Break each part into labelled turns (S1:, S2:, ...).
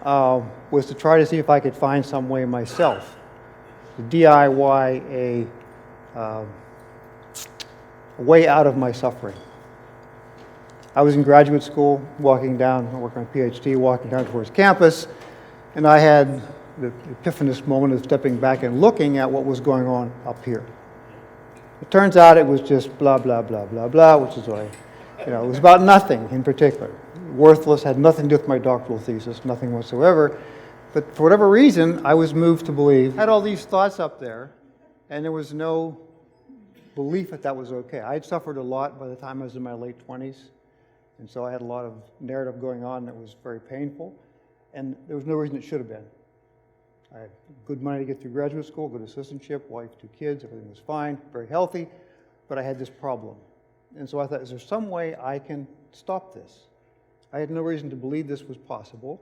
S1: was to try to see if I could find some way myself to DIY a way out of my suffering. I was in graduate school, working on a PhD, walking down towards campus, and I had the epiphanous moment of stepping back and looking at what was going on up here. It turns out it was just blah, blah, blah, blah, blah, which is what it was about nothing in particular. Worthless, had nothing to do with my doctoral thesis, nothing whatsoever. But for whatever reason, I was moved to believe. I had all these thoughts up there, and there was no belief that that was okay. I had suffered a lot by the time I was in my late 20s, and so I had a lot of narrative going on that was very painful, and there was no reason it should have been. I had good money to get through graduate school, good assistantship, wife, 2 kids, everything was fine, very healthy, but I had this problem. And so I thought, is there some way I can stop this? I had no reason to believe this was possible.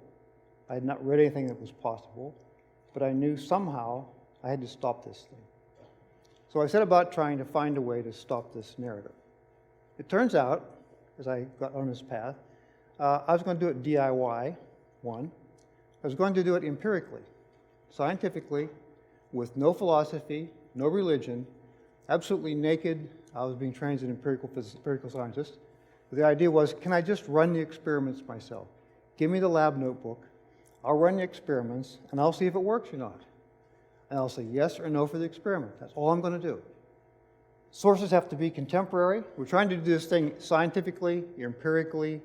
S1: I had not read anything that was possible, but I knew somehow I had to stop this thing. So I set about trying to find a way to stop this narrative. It turns out, as I got on this path, I was going to do it DIY, one. I was going to do it empirically, scientifically, with no philosophy, no religion, absolutely naked. I was being trained as an empirical scientist. But the idea was, can I just run the experiments myself? Give me the lab notebook, I'll run the experiments, and I'll see if it works or not. And I'll say yes or no for the experiment. That's all I'm going to do. Sources have to be contemporary. We're trying to do this thing scientifically, empirically,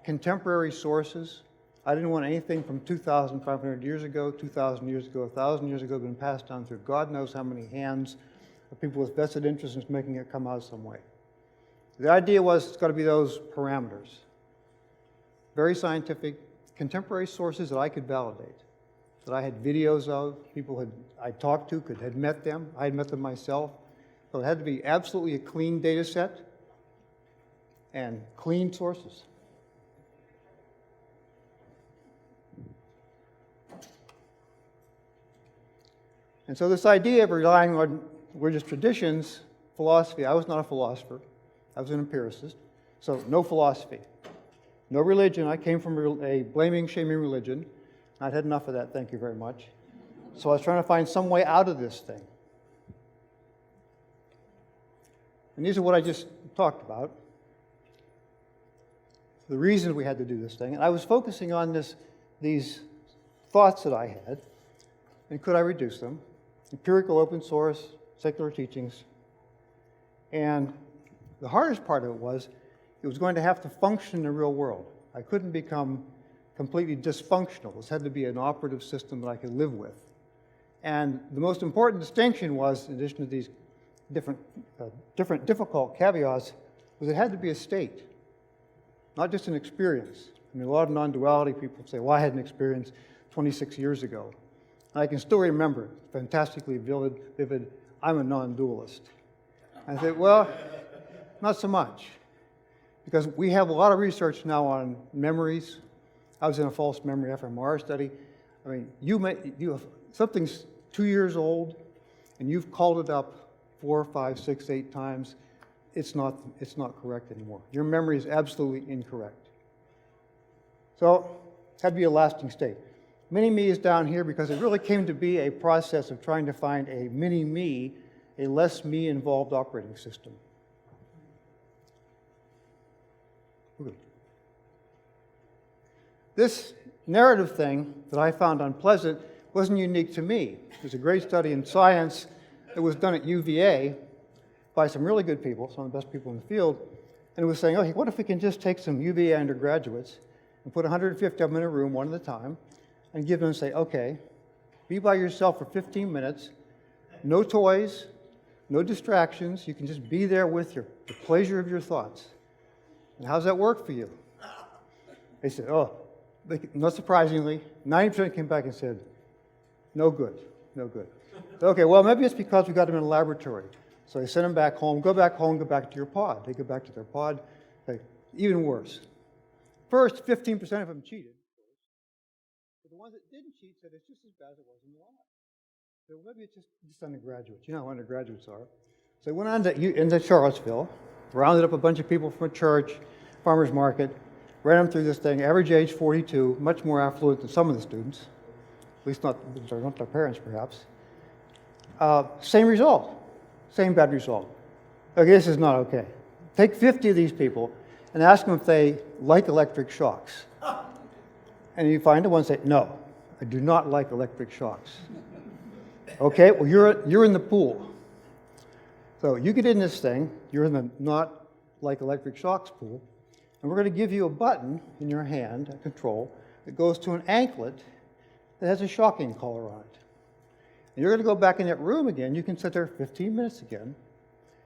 S1: contemporary sources. I didn't want anything from 2,500 years ago, 2,000 years ago, 1,000 years ago, been passed down through God knows how many hands of people with vested interest in making it come out some way. The idea was it's got to be those parameters. Very scientific, contemporary sources that I could validate, that I had videos of, people I talked to, had met them, I had met them myself. So it had to be absolutely a clean data set and clean sources. And so this idea of relying on religious traditions, philosophy, I was not a philosopher, I was an empiricist, so no philosophy. No religion. I came from a blaming, shaming religion. I'd had enough of that, thank you very much. So I was trying to find some way out of this thing. And these are what I just talked about. The reasons we had to do this thing. And I was focusing on these thoughts that I had, and could I reduce them? Empirical, open source, secular teachings. And the hardest part of it was going to have to function in the real world. I couldn't become completely dysfunctional. This had to be an operative system that I could live with. And the most important distinction was, in addition to these different difficult caveats, was it had to be a state, not just an experience. I mean, a lot of non-duality people say, well, I had an experience 26 years ago. And I can still remember it, fantastically vivid, I'm a non-dualist. I said, well, not so much. Because we have a lot of research now on memories. I was in a false memory fMRI study. I mean, something's 2 years old, and you've called it up 4, 5, 6, 8 times. It's not correct anymore. Your memory is absolutely incorrect. So it had to be a lasting state. Mini-me is down here because it really came to be a process of trying to find a mini-me, a less me-involved operating system. This narrative thing that I found unpleasant wasn't unique to me. There's a great study in science that was done at UVA by some really good people, some of the best people in the field, and it was saying, okay, what if we can just take some UVA undergraduates and put 150 of them in a room one at a time and give them and say, okay, be by yourself for 15 minutes, no toys, no distractions, you can just be there with the pleasure of your thoughts. And how's that work for you? They said, not surprisingly, 90% came back and said, no good, no good. Okay, well, maybe it's because we got them in a laboratory. So they sent them back home, go back to your pod. They go back to their pod. Even worse. First, 15% of them cheated. But the ones that didn't cheat said it's just as bad as it was in the lab. So maybe it's just undergraduates. You know how undergraduates are. So they went on into Charlottesville, rounded up a bunch of people from a church, farmer's market, ran them through this thing, average age 42, much more affluent than some of the students, at least not their parents perhaps. Same result, same bad result. Okay, this is not okay. Take 50 of these people and ask them if they like electric shocks. And you find the ones say, no, I do not like electric shocks. Okay, well, you're in the pool. So you get in this thing, you're in the not like electric shocks pool, and we're going to give you a button in your hand, a control, that goes to an anklet that has a shocking collar on it. And you're going to go back in that room again. You can sit there 15 minutes again,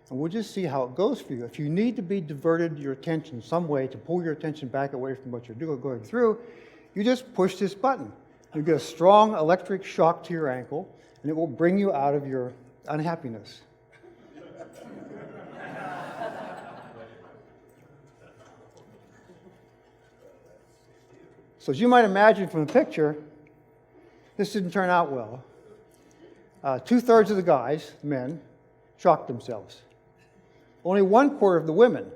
S1: and we'll just see how it goes for you. If you need to be diverted your attention some way to pull your attention back away from what you're going through, you just push this button. You get a strong electric shock to your ankle, and it will bring you out of your unhappiness. So as you might imagine from the picture, this didn't turn out well. 2/3 of the guys, the men, shocked themselves. Only 1/4 of the women.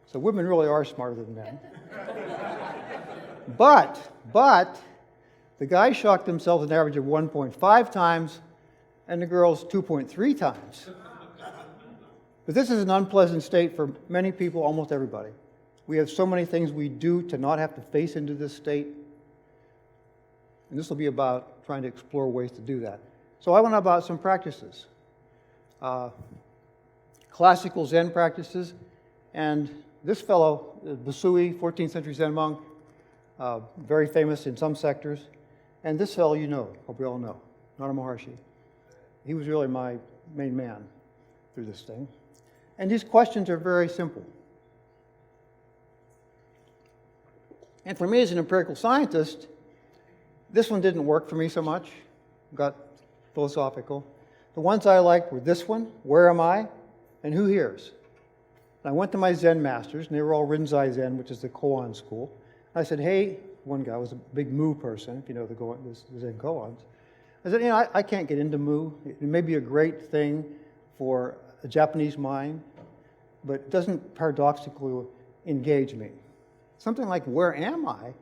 S1: So women really are smarter than men. But the guys shocked themselves an average of 1.5 times, and the girls 2.3 times. But this is an unpleasant state for many people, almost everybody. We have so many things we do to not have to face into this state. And this will be about trying to explore ways to do that. So I went about some practices. Classical Zen practices. And this fellow, Busui, 14th century Zen monk, very famous in some sectors. And this fellow you know, hope we all know, Nara Maharshi. He was really my main man through this thing. And these questions are very simple. And for me as an empirical scientist, this one didn't work for me so much. Got philosophical. The ones I liked were this one, where am I, and who hears? And I went to my Zen masters, and they were all Rinzai Zen, which is the koan school. And I said, hey, one guy was a big Mu person, if you know the Zen koans. I said, I can't get into Mu. It may be a great thing for a Japanese mind, but it doesn't paradoxically engage me. Something like, where am I?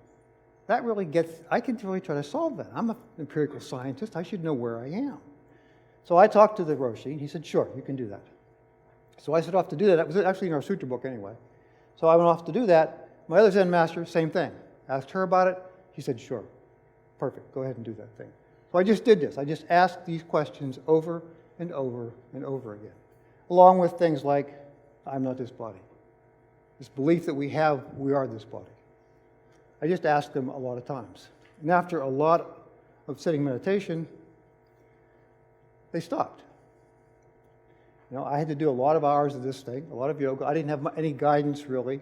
S1: That really gets, I can really try to solve that. I'm an empirical scientist. I should know where I am. So I talked to the Roshi. He said, sure, you can do that. So I set off to do that. That was actually in our sutra book anyway. So I went off to do that. My other Zen master, same thing. Asked her about it. She said, sure, perfect, go ahead and do that thing. So I just did this. I just asked these questions over and over and over again, along with things like, I'm not this body. This belief that we have, we are this body. I just asked them a lot of times. And after a lot of sitting meditation, they stopped. I had to do a lot of hours of this thing, a lot of yoga. I didn't have any guidance, really.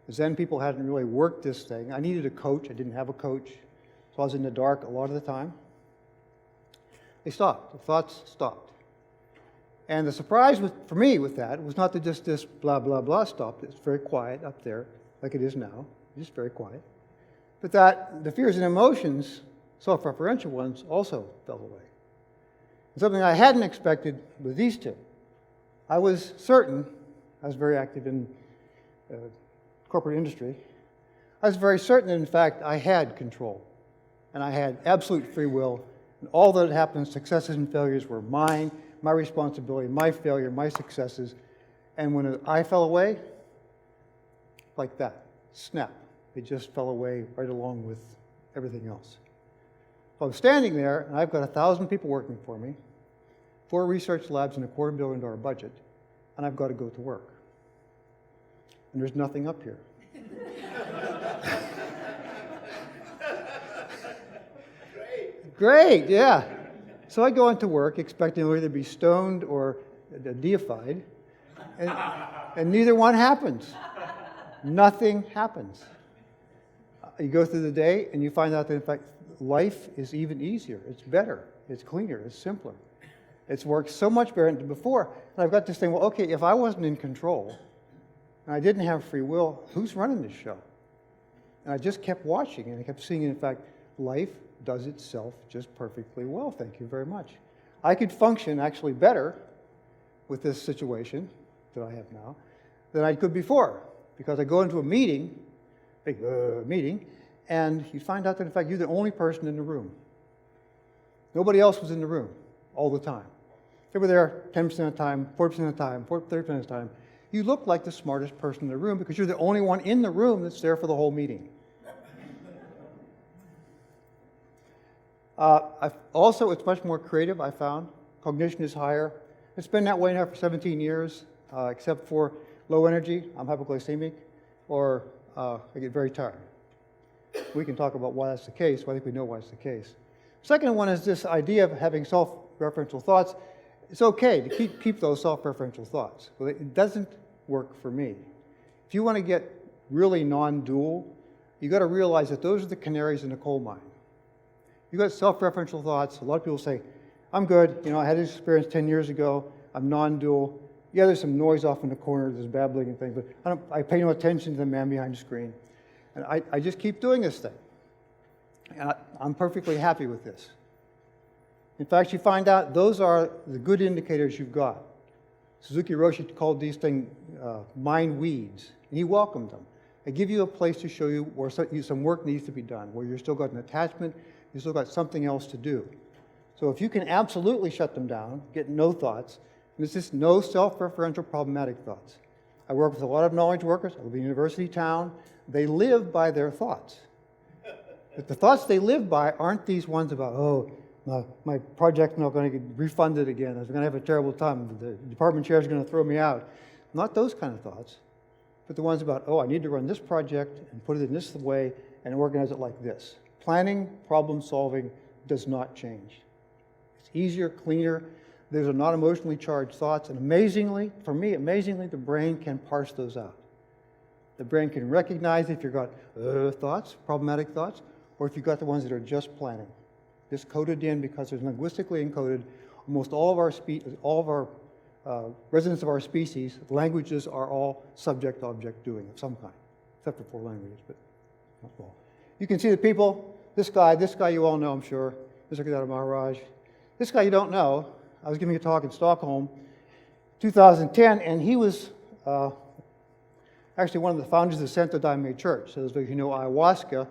S1: The Zen people hadn't really worked this thing. I needed a coach. I didn't have a coach. So I was in the dark a lot of the time. They stopped. The thoughts stopped. And the surprise for me with that was not that just this blah, blah, blah stopped. It's very quiet up there, like it is now. Just very quiet. But that the fears and emotions, self-referential ones, also fell away. And something I hadn't expected with these two. I was certain, I was very active in corporate industry, I was very certain that, in fact, I had control. And I had absolute free will. And all that happened, successes and failures, were mine, my responsibility, my failure, my successes. And when I fell away, like that, snap. It just fell away right along with everything else. So I'm standing there, and I've got 1,000 people working for me, 4 research labs and a $250 million budget, and I've got to go to work. And there's nothing up here. Great, yeah. So I go into work expecting to either be stoned or deified, and neither one happens. Nothing happens. You go through the day and you find out that, in fact, life is even easier. It's better. It's cleaner. It's simpler. It's worked so much better than before. And I've got this thing, well, okay, if I wasn't in control and I didn't have free will, who's running this show? And I just kept watching, and I kept seeing, in fact, life does itself just perfectly well. Thank you very much. I could function actually better with this situation that I have now than I could before, because I go into a meeting big meeting, and you find out that, in fact, you're the only person in the room. Nobody else was in the room all the time. They were there 10% of the time, 40% of the time, 30% of the time. You look like the smartest person in the room because you're the only one in the room that's there for the whole meeting. Also, it's much more creative, I found. Cognition is higher. It's been that way now for 17 years, except for low energy, I'm hypoglycemic, or I get very tired. We can talk about why that's the case, but I think we know why it's the case. Second one is this idea of having self-referential thoughts. It's okay to keep those self-referential thoughts, but it doesn't work for me. If you want to get really non-dual, you got to realize that those are the canaries in the coal mine. You got self-referential thoughts. A lot of people say, I'm good, I had this experience 10 years ago, I'm non-dual. Yeah, there's some noise off in the corner, there's babbling and things, but I pay no attention to the man behind the screen. And I just keep doing this thing. And I'm perfectly happy with this. In fact, you find out those are the good indicators you've got. Suzuki Roshi called these things mind weeds, and he welcomed them. They give you a place to show you where some work needs to be done, where you've still got an attachment, you've still got something else to do. So if you can absolutely shut them down, get no thoughts, and it's just no self-referential problematic thoughts. I work with a lot of knowledge workers. I live in a university town. They live by their thoughts. But the thoughts they live by aren't these ones about, oh, my project's not going to get refunded again. I'm going to have a terrible time. The department chair is going to throw me out. Not those kind of thoughts, but the ones about, oh, I need to run this project and put it in this way and organize it like this. Planning, problem solving does not change. It's easier, cleaner. Those are not emotionally charged thoughts. And amazingly, for me, the brain can parse those out. The brain can recognize if you've got thoughts, problematic thoughts, or if you've got the ones that are just planning. Just coded in because there's linguistically encoded. Almost all of our residents of our species, languages are all subject-object doing of some kind, except for 4 languages, but not all. You can see the people, this guy you all know, I'm sure, Mr. Kadata Maharaj. This guy you don't know. I was giving a talk in Stockholm, 2010, and he was actually one of the founders of the Santo Daime Church. So those of you who know ayahuasca,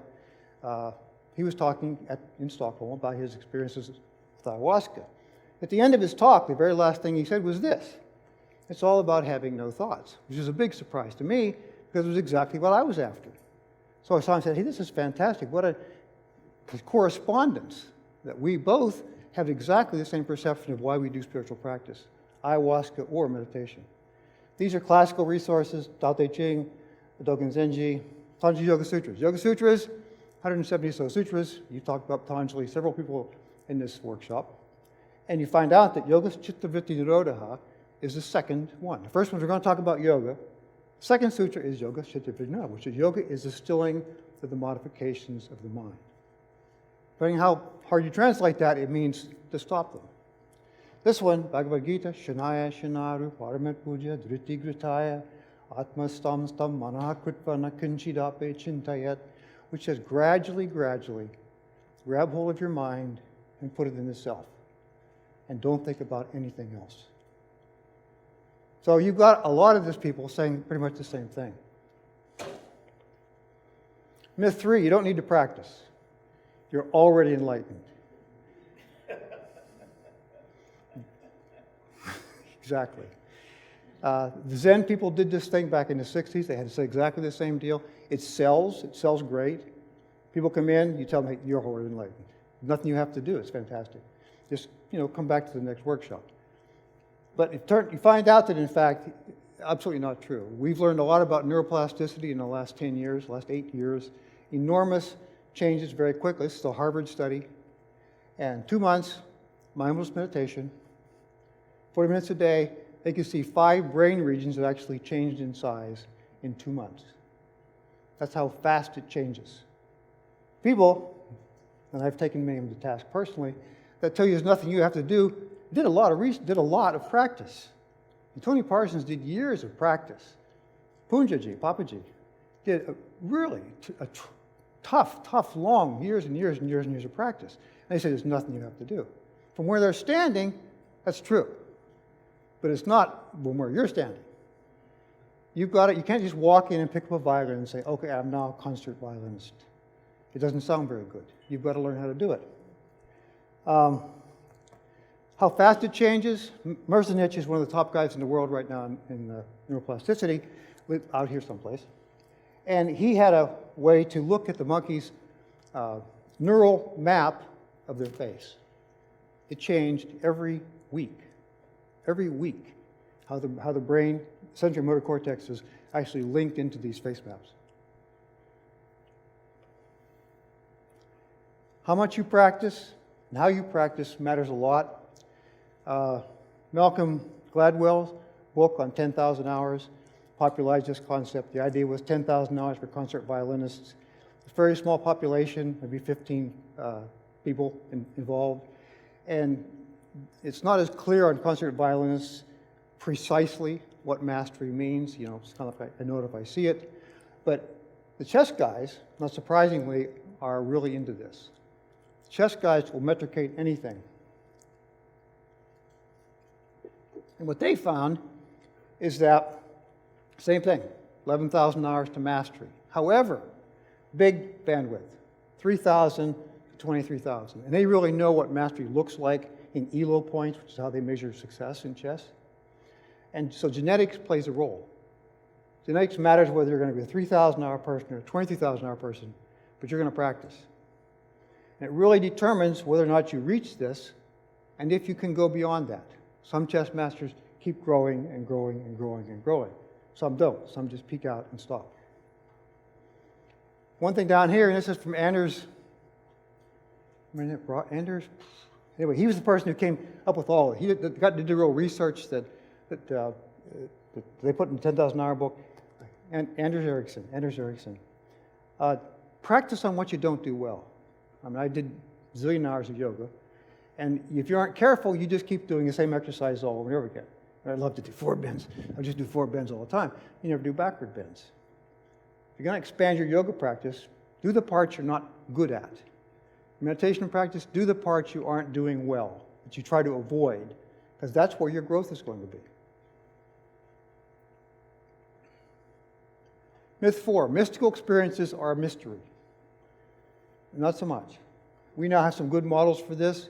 S1: he was talking in Stockholm about his experiences with ayahuasca. At the end of his talk, the very last thing he said was this: it's all about having no thoughts, which is a big surprise to me because it was exactly what I was after. So I saw him and said, hey, this is fantastic. What a correspondence that we both have exactly the same perception of why we do spiritual practice, ayahuasca or meditation. These are classical resources, Tao Te Ching, the Dogen Zenji, Patanjali Yoga Sutras. Yoga Sutras, 170 or so sutras. You talked about Patanjali, several people in this workshop. And you find out that Yoga Chitta Vritti Nirodha is the second one. The first one, we're going to talk about yoga. The second sutra is Yoga Chitta Vritti Nirodha, which is yoga is the stilling of the modifications of the mind. Depending how hard you translate that, it means to stop them. This one, Bhagavad Gita, Shanaya Shanaru, Paramat Puja, Dhriti Gritaya, Atma Stam Stam Manaha Kritva Nakinchidape Chintayat, which says gradually grab hold of your mind and put it in the self. And don't think about anything else. So you've got a lot of these people saying pretty much the same thing. Myth 3, you don't need to practice. You're already enlightened. Exactly. The Zen people did this thing back in the 60s. They had to say exactly the same deal. It sells great. People come in, you tell them, hey, you're already enlightened. Nothing you have to do. It's fantastic. Just, come back to the next workshop. But you find out that, in fact, absolutely not true. We've learned a lot about neuroplasticity in the last 10 years, last 8 years. Enormous changes very quickly. This is a Harvard study. And 2 months, mindfulness meditation, 40 minutes a day, they could see 5 brain regions that actually changed in size in 2 months. That's how fast it changes. People, and I've taken many of them to task personally, that tell you there's nothing you have to do, did a lot of practice. And Tony Parsons did years of practice. Punjaji, Papaji, did tough, long years and years of practice. And they say there's nothing you have to do. From where they're standing, that's true. But it's not from where you're standing. you've got it. You can't just walk in and pick up a violin and say, okay, I'm now a concert violinist. It doesn't sound very good. You've got to learn how to do it. How fast it changes? Merzenich is one of the top guys in the world right now in neuroplasticity, out here someplace. And he had a way to look at the monkey's neural map of their face. It changed every week. Every week, how the brain, sensory motor cortex is actually linked into these face maps. How much you practice and how you practice matters a lot. Malcolm Gladwell's book on 10,000 hours popularized this concept. The idea was 10,000 hours for concert violinists. It's a very small population, maybe 15 people involved. And it's not as clear on concert violinists precisely what mastery means. You know, it's kind of like I know it if I see it. But the chess guys, not surprisingly, are really into this. Chess guys will metricate anything. And what they found is that, same thing, 11,000 hours to mastery. However, big bandwidth, 3,000 to 23,000. And they really know what mastery looks like in ELO points, which is how they measure success in chess. And so genetics plays a role. Genetics matters whether you're going to be a 3,000-hour person or a 23,000-hour person, but you're going to practice. And it really determines whether or not you reach this and if you can go beyond that. Some chess masters keep growing and growing and growing and growing. Some don't. Some just peak out and stop. One thing down here, and this is from Anders. Anyway, he was the person who came up with all of it. He got to do real research that they put in the 10,000-hour book. And Anders Ericsson. Practice on what you don't do well. I mean, I did a zillion hours of yoga. And if you aren't careful, you just keep doing the same exercise all over and over again. And I'd love to do 4 bends. I just do 4 bends all the time. You never do backward bends. If you're going to expand your yoga practice, do the parts you're not good at. Meditation practice, do the parts you aren't doing well, that you try to avoid, because that's where your growth is going to be. Myth 4, mystical experiences are a mystery. Not so much. We now have some good models for this.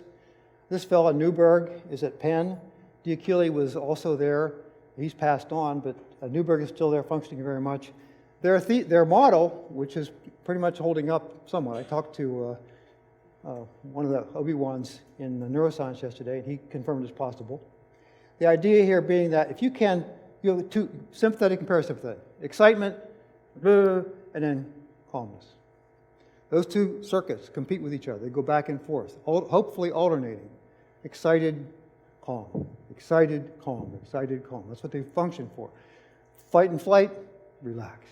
S1: This fellow, Newberg, is at Penn. D'Achille was also there. He's passed on, but Newberg is still there, functioning very much. Their model, which is pretty much holding up somewhat. I talked to one of the Obi-Wans in the neuroscience yesterday, and he confirmed it's possible. The idea here being that if you can, you have 2, sympathetic and parasympathetic. Excitement, and then calmness. Those 2 circuits compete with each other. They go back and forth, hopefully alternating. Excited, calm. Excited, calm. Excited, calm. That's what they function for. Fight and flight, relax.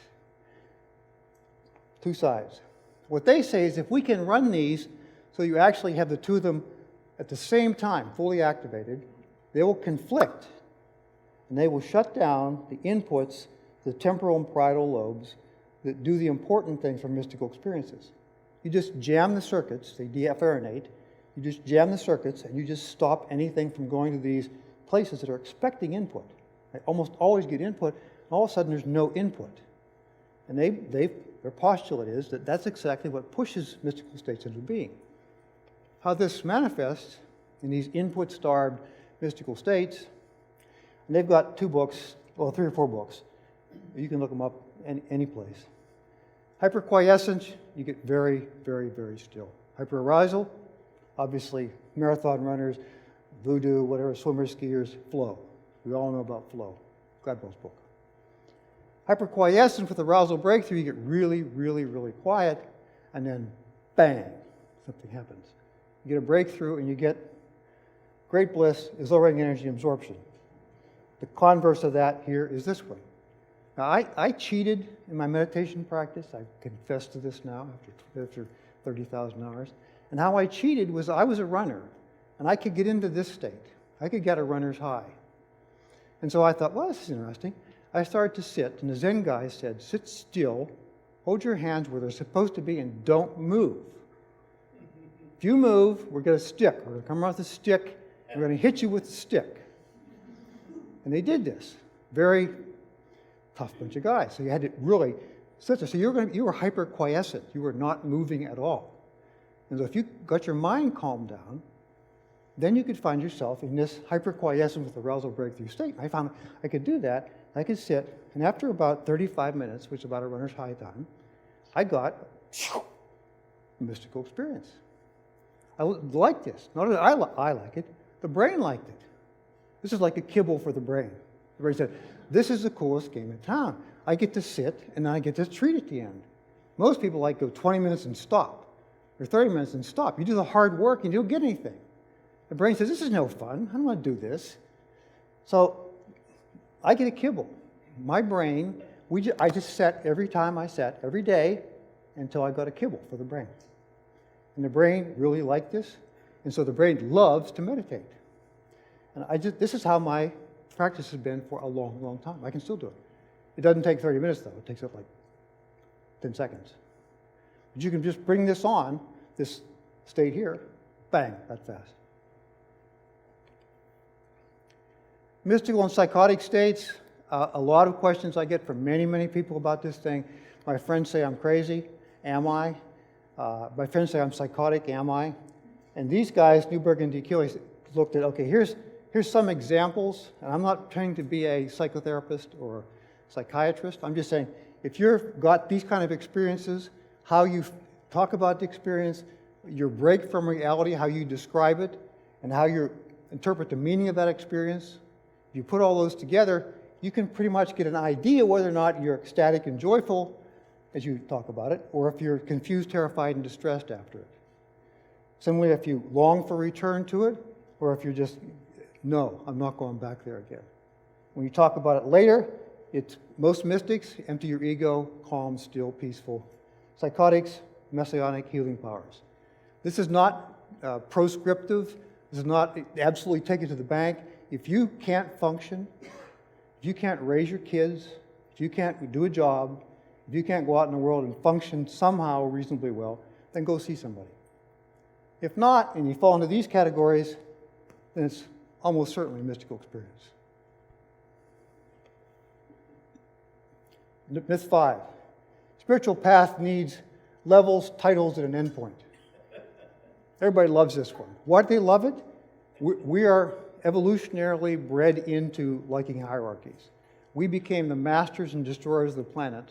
S1: 2 sides. What they say is if we can run these so you actually have the 2 of them at the same time, fully activated, they will conflict, and they will shut down the inputs, the temporal and parietal lobes, that do the important things for mystical experiences. You just jam the circuits, they deafferenate, you just jam the circuits, and you just stop anything from going to these places that are expecting input. They almost always get input, and all of a sudden there's no input. And their postulate is that that's exactly what pushes mystical states into being. How this manifests in these input-starved mystical states, and they've got 2 books, well, 3 or 4 books. You can look them up any place. Hyperquiescence, you get very, very, very still. Hyperarousal, obviously marathon runners, voodoo, whatever, swimmers, skiers, flow. We all know about flow, Gladwell's book. Hyperquiescence with arousal breakthrough, you get really, really, really quiet, and then bang, something happens. You get a breakthrough and you get great bliss, exhilarating energy absorption. The converse of that here is this way. Now, I cheated in my meditation practice. I confess to this now after 30,000 hours. And how I cheated was I was a runner, and I could get into this state. I could get a runner's high. And so I thought, well, this is interesting. I started to sit, and the Zen guy said, sit still, hold your hands where they're supposed to be, and don't move. If you move, we're going to stick. We're going to come around with a stick, we're going to hit you with the stick. And they did this very tough bunch of guys. So you had to really sit there. So you were hyper-quiescent. You were not moving at all. And so if you got your mind calmed down, then you could find yourself in this hyper-quiescent with arousal breakthrough state. I found I could do that. I could sit, and after about 35 minutes, which is about a runner's high time, I got a mystical experience. I like this. Not that I like it, the brain liked it. This is like a kibble for the brain. The brain said, this is the coolest game in town. I get to sit, and then I get to treat at the end. Most people like go 20 minutes and stop, or 30 minutes and stop. You do the hard work, and you don't get anything. The brain says, this is no fun. I don't want to do this. So I get a kibble. My brain, I just sat every time I sat, every day, until I got a kibble for the brain. And the brain really liked this, and so the brain loves to meditate. And this is how my practice has been for a long, long time. I can still do it. It doesn't take 30 minutes, though. It takes up like 10 seconds. But you can just bring this on, this state here, bang, that fast. Mystical and psychotic states, a lot of questions I get from many, many people about this thing. My friends say I'm crazy. Am I? My friends say I'm psychotic. Am I? And these guys, Newberg and DeKilly, looked at, okay, here's some examples. And I'm not trying to be a psychotherapist or psychiatrist. I'm just saying, if you've got these kind of experiences, how you talk about the experience, your break from reality, how you describe it, and how you interpret the meaning of that experience, if you put all those together, you can pretty much get an idea whether or not you're ecstatic and joyful as you talk about it, or if you're confused, terrified, and distressed after it. Similarly, if you long for return to it, or if you're just, no, I'm not going back there again. When you talk about it later, it's most mystics, empty your ego, calm, still, peaceful. Psychotics, messianic healing powers. This is not proscriptive. This is not absolutely take it to the bank. If you can't function, if you can't raise your kids, if you can't do a job, if you can't go out in the world and function somehow reasonably well, then go see somebody. If not, and you fall into these categories, then it's almost certainly a mystical experience. Myth 5. Spiritual path needs levels, titles, and an endpoint. Everybody loves this one. Why do they love it? We are evolutionarily bred into liking hierarchies. We became the masters and destroyers of the planet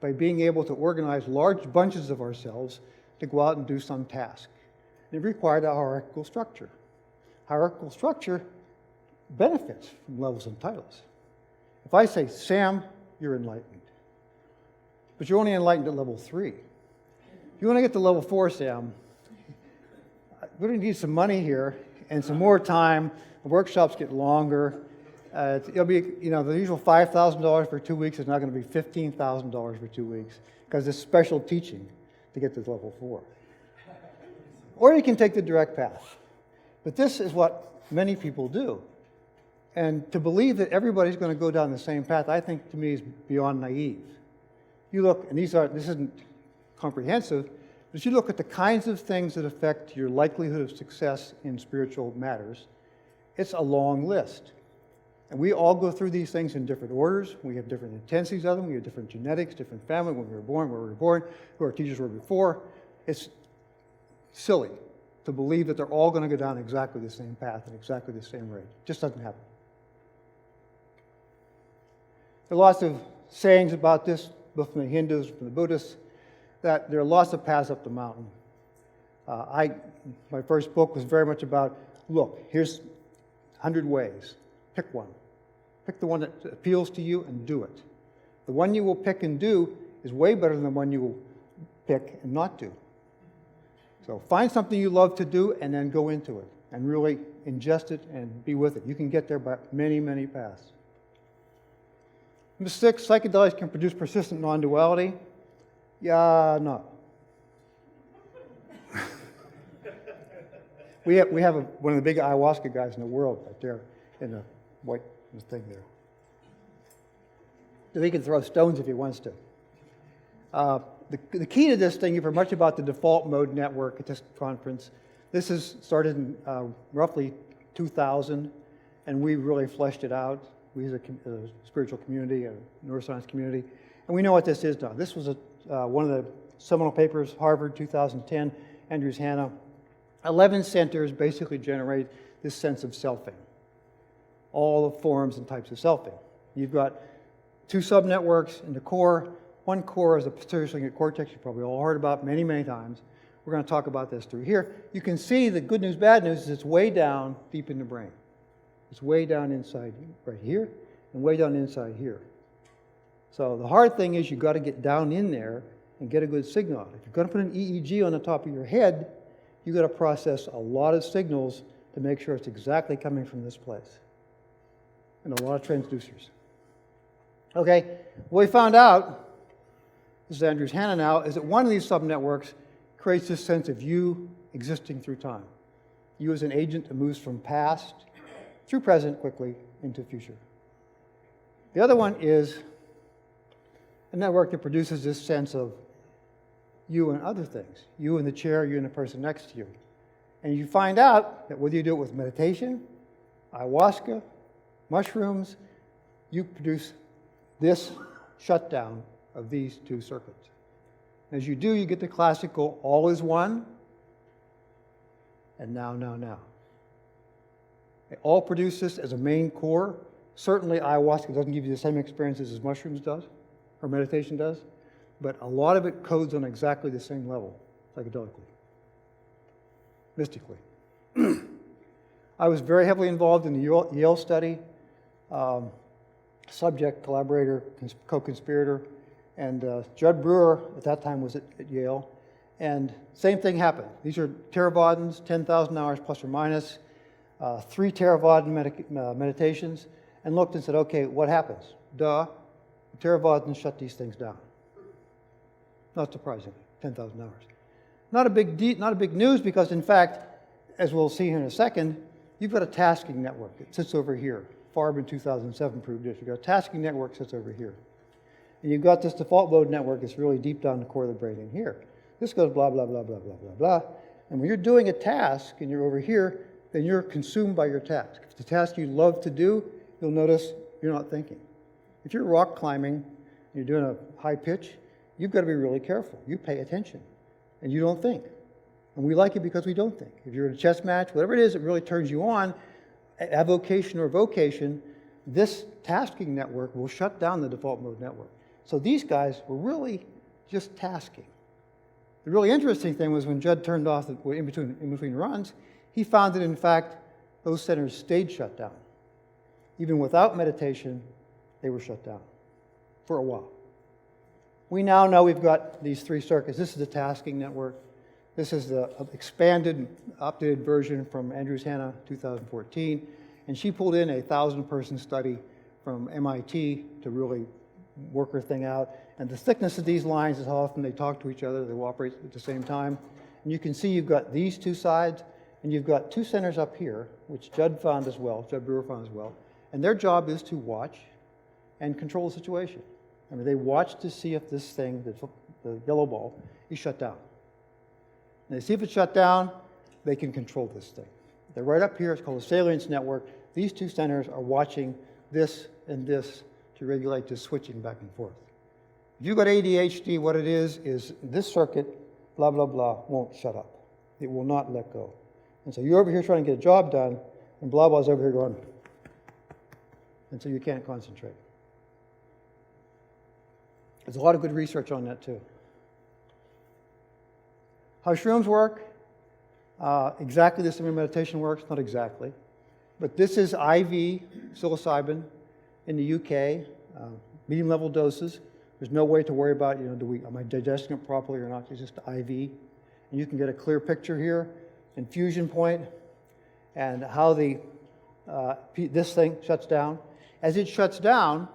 S1: by being able to organize large bunches of ourselves to go out and do some task. It required a hierarchical structure. Hierarchical structure benefits from levels and titles. If I say, Sam, you're enlightened, but you're only enlightened at level 3. If you want to get to level 4, Sam, we're going to need some money here and some more time. The workshops get longer. It'll be, the usual $5,000 for 2 weeks is not going to be $15,000 for 2 weeks because it's special teaching to get to level 4. Or you can take the direct path. But this is what many people do. And to believe that everybody's going to go down the same path, I think to me is beyond naive. You look, and this isn't comprehensive, but you look at the kinds of things that affect your likelihood of success in spiritual matters, it's a long list. And we all go through these things in different orders. We have different intensities of them. We have different genetics, different family, when we were born, where we were born, who our teachers were before. It's silly to believe that they're all going to go down exactly the same path at exactly the same rate. It just doesn't happen. There are lots of sayings about this, both from the Hindus, from the Buddhists, that there are lots of paths up the mountain. My first book was very much about, look, here's 100 ways. Pick one. Pick the one that appeals to you and do it. The one you will pick and do is way better than the one you will pick and not do. So find something you love to do and then go into it and really ingest it and be with it. You can get there by many, many paths. Number 6, psychedelics can produce persistent non-duality. Yeah, no. we have one of the big ayahuasca guys in the world right there in the white thing there. So he can throw stones if he wants to. The key to this thing, you've heard much about the default mode network at this conference. This is started in roughly 2000, and we really fleshed it out. We as a spiritual community, a neuroscience community, and we know what this is now. This was one of the seminal papers, Harvard, 2010, Andrews Hanna. 11 centers basically generate this sense of selfing. All the forms and types of selfing. You've got 2 subnetworks in the core. One core is the posterior cingulate cortex, you've probably all heard about many, many times. We're going to talk about this through here. You can see the good news, bad news is it's way down deep in the brain. It's way down inside right here and way down inside here. So the hard thing is you've got to get down in there and get a good signal out. If you're going to put an EEG on the top of your head, you've got to process a lot of signals to make sure it's exactly coming from this place. And a lot of transducers. Okay, what we found out, this is Andrews Hanna now, is that one of these subnetworks creates this sense of you existing through time. You as an agent that moves from past through present quickly into future. The other one is a network that produces this sense of you and other things. You in the chair, you and the person next to you. And you find out that whether you do it with meditation, ayahuasca, mushrooms, you produce this shutdown of these 2 circuits. As you do, you get the classical all is one, and now, now, now. They all produce this as a main core. Certainly ayahuasca doesn't give you the same experiences as mushrooms does, or meditation does, but a lot of it codes on exactly the same level, psychedelically, mystically. I was very heavily involved in the Yale study, subject, collaborator, co-conspirator, and Judd Brewer at that time was at Yale, and same thing happened. These are theravadins, 10,000 hours plus or minus, 3 theravadin meditations, and looked and said, okay, what happens? Duh, the theravadins shut these things down. Not surprisingly, 10,000 hours. Not a big news because, in fact, as we'll see here in a second, you've got a tasking network that sits over here. Farb in 2007 proved this. You've got a tasking network that sits over here. And you've got this default mode network that's really deep down the core of the brain in here. This goes blah, blah, blah, blah, blah, blah, blah. And when you're doing a task and you're over here, then you're consumed by your task. If it's a task you love to do, you'll notice you're not thinking. If you're rock climbing and you're doing a high pitch, you've got to be really careful. You pay attention and you don't think. And we like it because we don't think. If you're in a chess match, whatever it is that really turns you on, avocation or vocation, this tasking network will shut down the default mode network. So these guys were really just tasking. The really interesting thing was when Judd turned off in between runs, he found that in fact those centers stayed shut down. Even without meditation, they were shut down for a while. We now know we've got these 3 circuits. This is the tasking network. This is the expanded, updated version from Andrews Hanna, 2014. And she pulled in a 1,000-person study from MIT to really work her thing out. And the thickness of these lines is how often they talk to each other. They will operate at the same time. And you can see you've got these 2 sides, and you've got 2 centers up here, which Judd found as well, Judd Brewer found as well. And their job is to watch and control the situation. I mean, they watch to see if this thing, the yellow ball, is shut down. And they see if it's shut down, they can control this thing. They're right up here. It's called a salience network. These 2 centers are watching this and this to regulate this switching back and forth. If you've got ADHD, what it is this circuit, blah, blah, blah, won't shut up. It will not let go. And so you're over here trying to get a job done, and blah, blah's over here going, and so you can't concentrate. There's a lot of good research on that too. How shrooms work? Exactly the same way meditation works, not exactly. But this is IV psilocybin in the UK, medium level doses. There's no way to worry about, am I digesting it properly or not? It's just IV. And you can get a clear picture here, infusion point, and how this thing shuts down. As it shuts down,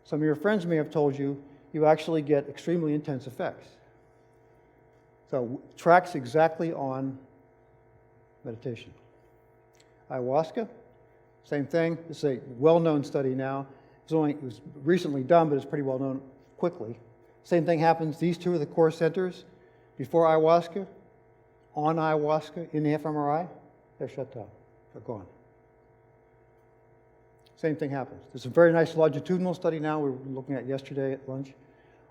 S1: some of your friends may have told you, you actually get extremely intense effects. So it tracks exactly on meditation. Ayahuasca, same thing. This is a well-known study now. It was recently done, but it's pretty well known quickly. Same thing happens. These 2 are the core centers. Before ayahuasca, on ayahuasca, in the fMRI, they're shut down. They're gone. Same thing happens. There's a very nice longitudinal study now we were looking at yesterday at lunch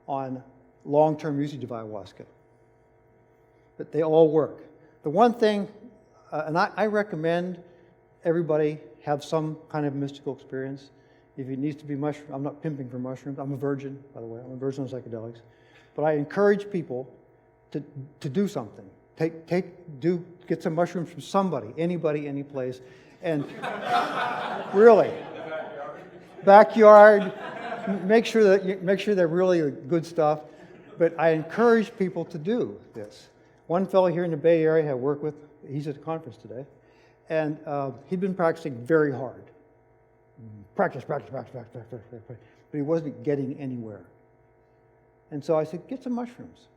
S1: on long-term usage of ayahuasca. But they all work. The one thing, and I recommend everybody have some kind of mystical experience. If it needs to be mushroom, I'm not pimping for mushrooms. I'm a virgin, by the way. I'm a virgin on psychedelics. But I encourage people to do something. Get some mushrooms from somebody, anybody, any place, and really, backyard. Make sure they're really good stuff. But I encourage people to do this. One fellow here in the Bay Area I work with, he's at a conference today, and he'd been practicing very hard. Practice, but he wasn't getting anywhere. And so I said, get some mushrooms.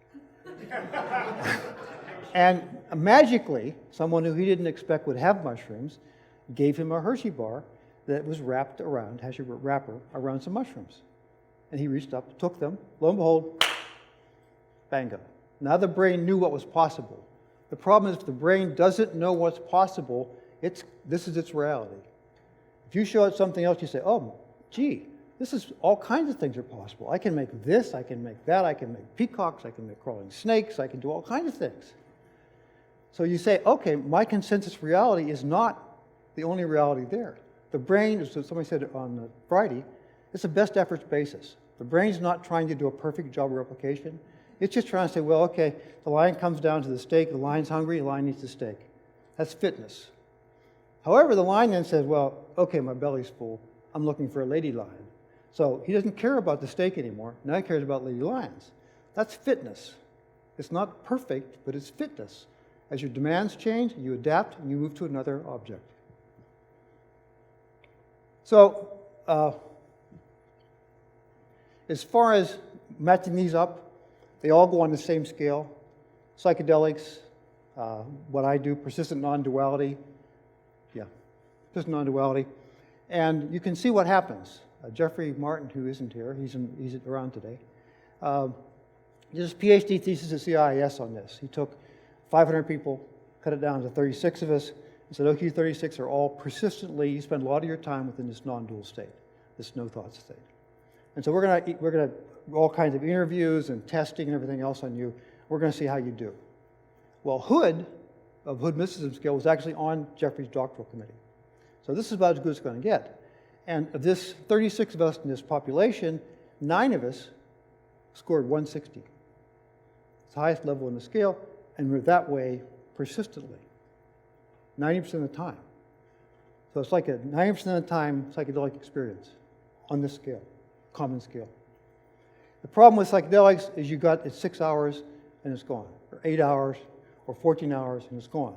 S1: And magically, someone who he didn't expect would have mushrooms gave him a Hershey bar that was wrapped around, has a wrapper around some mushrooms. And he reached up, took them, lo and behold, bango. Now the brain knew what was possible. The problem is if the brain doesn't know what's possible, this is its reality. If you show it something else, you say, oh, gee, this is all kinds of things are possible. I can make this, I can make that, I can make peacocks, I can make crawling snakes, I can do all kinds of things. So you say, okay, my consensus reality is not the only reality there. The brain, as somebody said on Friday, it's a best efforts basis. The brain's not trying to do a perfect job of replication. It's just trying to say, well, okay, the lion comes down to the steak, the lion's hungry, the lion needs the steak. That's fitness. However, the lion then says, well, okay, my belly's full, I'm looking for a lady lion. So he doesn't care about the steak anymore, now he cares about lady lions. That's fitness. It's not perfect, but it's fitness. As your demands change, you adapt and you move to another object. So, as far as matching these up, they all go on the same scale. Psychedelics, what I do, persistent non-duality. Yeah, persistent non-duality. And you can see what happens. Jeffrey Martin, who isn't here, he's around today, did his PhD thesis at CIIS on this. He took 500 people, cut it down to 36 of us, and said, okay, you 36 are all persistently, you spend a lot of your time within this non-dual state, this no-thought state. And so we're going to all kinds of interviews and testing and everything else on you. We're going to see how you do. Well, Hood, of Hood Mysticism Scale, was actually on Jeffrey's doctoral committee. So this is about as good as it's going to get. And of this 36 of us in this population, 9 of us scored 160. It's the highest level in the scale, and we're that way persistently, 90% of the time. So it's like a 90% of the time psychedelic experience on this scale, common scale. The problem with psychedelics is it's 6 hours and it's gone, or 8 hours, or 14 hours and it's gone.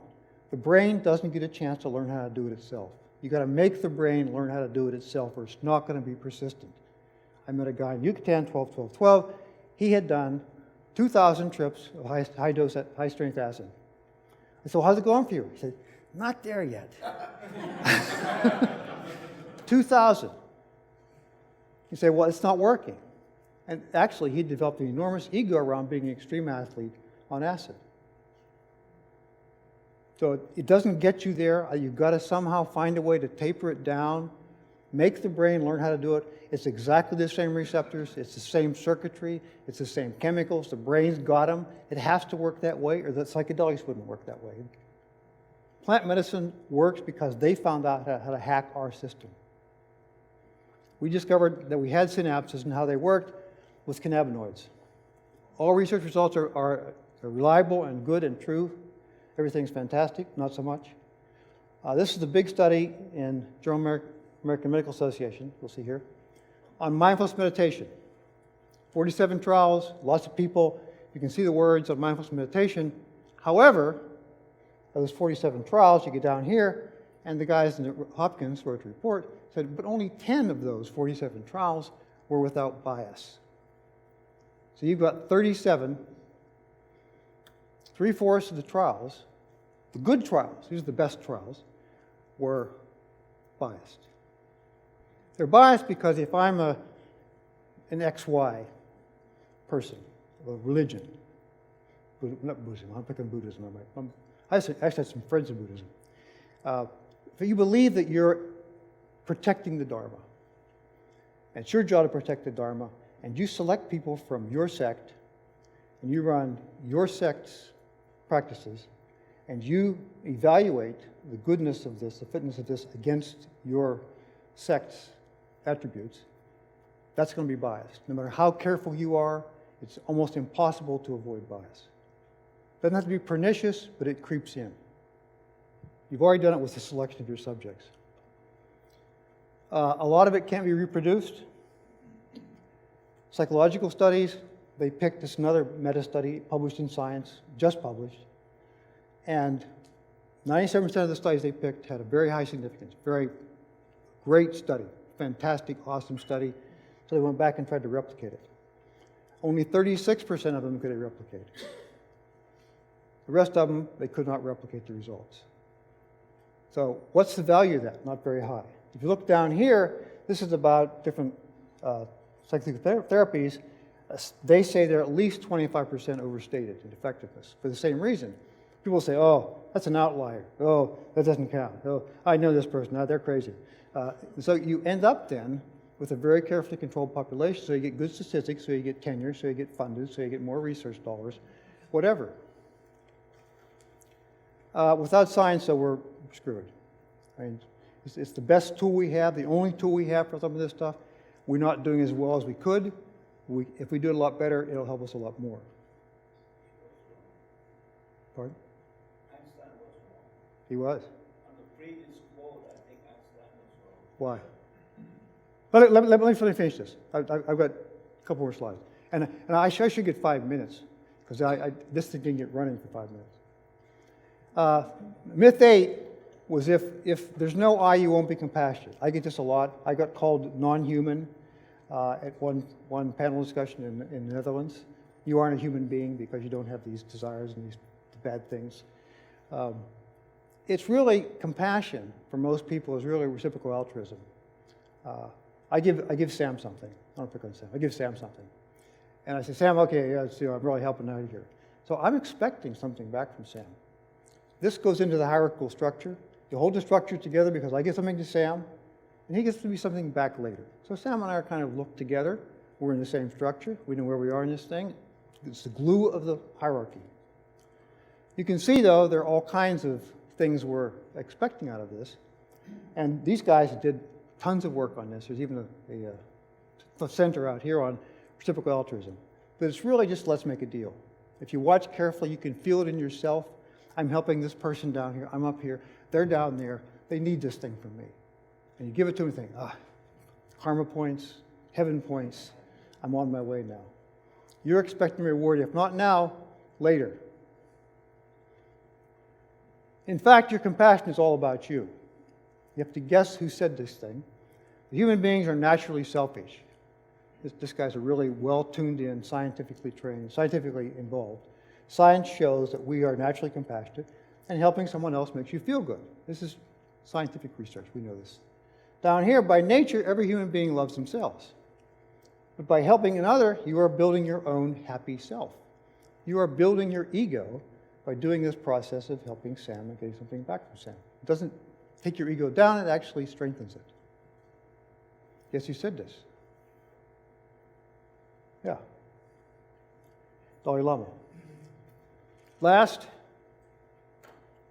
S1: The brain doesn't get a chance to learn how to do it itself. You got to make the brain learn how to do it itself, or it's not going to be persistent. I met a guy in Yucatan, 12. He had done 2,000 trips of high-dose, high-strength acid. I said, well, how's it going for you? He said, not there yet. 2,000. You say, well, it's not working. And actually, he developed an enormous ego around being an extreme athlete on acid. So it doesn't get you there. You've got to somehow find a way to taper it down, make the brain learn how to do it. It's exactly the same receptors. It's the same circuitry. It's the same chemicals. The brain's got them. It has to work that way, or the psychedelics wouldn't work that way. Plant medicine works because they found out how to hack our system. We discovered that we had synapses and how they worked with cannabinoids. All research results are reliable and good and true. Everything's fantastic, not so much. This is the big study in Journal American Medical Association, we'll see here, on mindfulness meditation. 47 trials, lots of people. You can see the words of mindfulness meditation. However, of those 47 trials, you get down here, and the guys in Hopkins wrote a report, said, but only 10 of those 47 trials were without bias. So you've got 37, 3/4 of the trials, the good trials, these are the best trials, were biased. They're biased because if I'm an XY person, of religion, not Buddhism, I'm picking Buddhism. I actually had some friends in Buddhism. If you believe that you're protecting the Dharma. And it's your job to protect the Dharma, and you select people from your sect, and you run your sect's practices, and you evaluate the goodness of this, the fitness of this against your sect's attributes. That's going to be biased. No matter how careful you are, it's almost impossible to avoid bias. It doesn't have to be pernicious, but it creeps in. You've already done it with the selection of your subjects. A lot of it can't be reproduced. Psychological studies, they picked this another meta-study published in Science, just published, and 97% of the studies they picked had a very high significance, very great study, fantastic, awesome study, so they went back and tried to replicate it. Only 36% of them could replicate it. The rest of them, they could not replicate the results. So what's the value of that? Not very high. If you look down here, this is about different psychotherapies. They say they're at least 25% overstated in effectiveness for the same reason. People say, oh, that's an outlier. Oh, that doesn't count. Oh, I know this person. Oh, they're crazy. So you end up then with a very carefully controlled population, so you get good statistics, so you get tenure, so you get funded, so you get more research dollars, whatever. Without science, though, we're screwed. I mean, it's the best tool we have, the only tool we have for some of this stuff. We're not doing as well as we could. If we do it a lot better, it'll help us a lot more. Pardon?
S2: Einstein was wrong.
S1: He was.
S2: On the previous quote, I think Einstein was wrong.
S1: Why? But let me finish this. I've got a couple more slides. And I should get 5 minutes, because this thing didn't get running for 5 minutes. Myth 8 was if there's no I, you won't be compassionate. I get this a lot. I got called non-human at one panel discussion in the Netherlands. You aren't a human being because you don't have these desires and these bad things. It's really compassion for most people is really reciprocal altruism. I give Sam something. I don't pick on Sam. I give Sam something. And I say, Sam, okay, yeah, I'm really helping out here. So I'm expecting something back from Sam. This goes into the hierarchical structure. You hold the structure together because I give something to Sam, and he gets to be something back later. So Sam and I are kind of looked together. We're in the same structure. We know where we are in this thing. It's the glue of the hierarchy. You can see, though, there are all kinds of things we're expecting out of this. And these guys did tons of work on this. There's even a center out here on reciprocal altruism. But it's really just let's make a deal. If you watch carefully, you can feel it in yourself. I'm helping this person down here. I'm up here. They're down there. They need this thing from me. And you give it to them and think, karma points, heaven points. I'm on my way now. You're expecting reward, if not now, later. In fact, your compassion is all about you. You have to guess who said this thing. The human beings are naturally selfish. This guy's a really well-tuned in, scientifically trained, scientifically involved. Science shows that we are naturally compassionate, and helping someone else makes you feel good. This is scientific research. We know this. Down here, by nature, every human being loves themselves. But by helping another, you are building your own happy self. You are building your ego by doing this process of helping Sam and getting something back from Sam. It doesn't take your ego down, it actually strengthens it. Yes, you said this. Yeah. Dalai Lama. Last,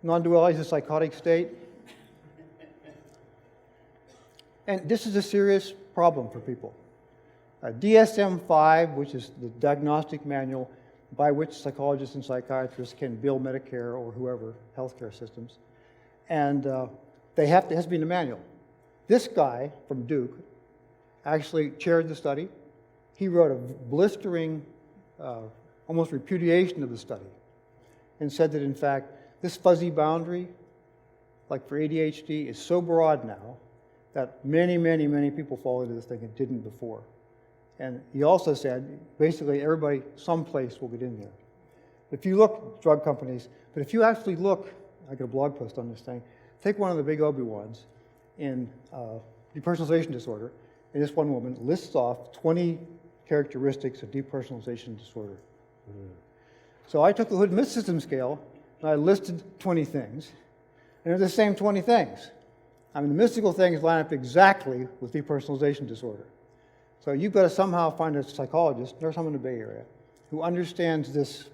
S1: non-duality is a psychotic state. And this is a serious problem for people. DSM-5, which is the diagnostic manual by which psychologists and psychiatrists can bill Medicare or whoever, healthcare systems, and it has to be in the manual. This guy from Duke actually chaired the study. He wrote a blistering, almost repudiation of the study, and said that, in fact, this fuzzy boundary, like for ADHD, is so broad now that many, many, many people fall into this thing and didn't before. And he also said, basically, everybody someplace will get in there. If you look, drug companies, but if you actually look, I got a blog post on this thing, take one of the big ones in depersonalization disorder, and this one woman lists off 20 characteristics of depersonalization disorder. So I took the Hood Mysticism scale, and I listed 20 things, and they're the same 20 things. I mean, the mystical things line up exactly with depersonalization disorder. So you've got to somehow find a psychologist, or someone in the Bay Area, who understands this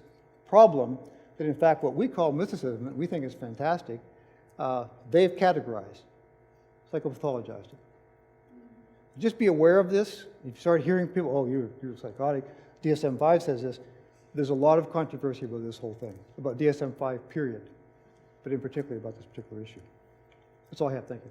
S1: problem that, in fact, what we call mysticism, and we think is fantastic, they've categorized, psychopathologized it. Just be aware of this. If you start hearing people, oh, you're psychotic, DSM-5 says this, there's a lot of controversy about this whole thing, about DSM-5, period, but in particular about this particular issue. That's all I have. Thank you.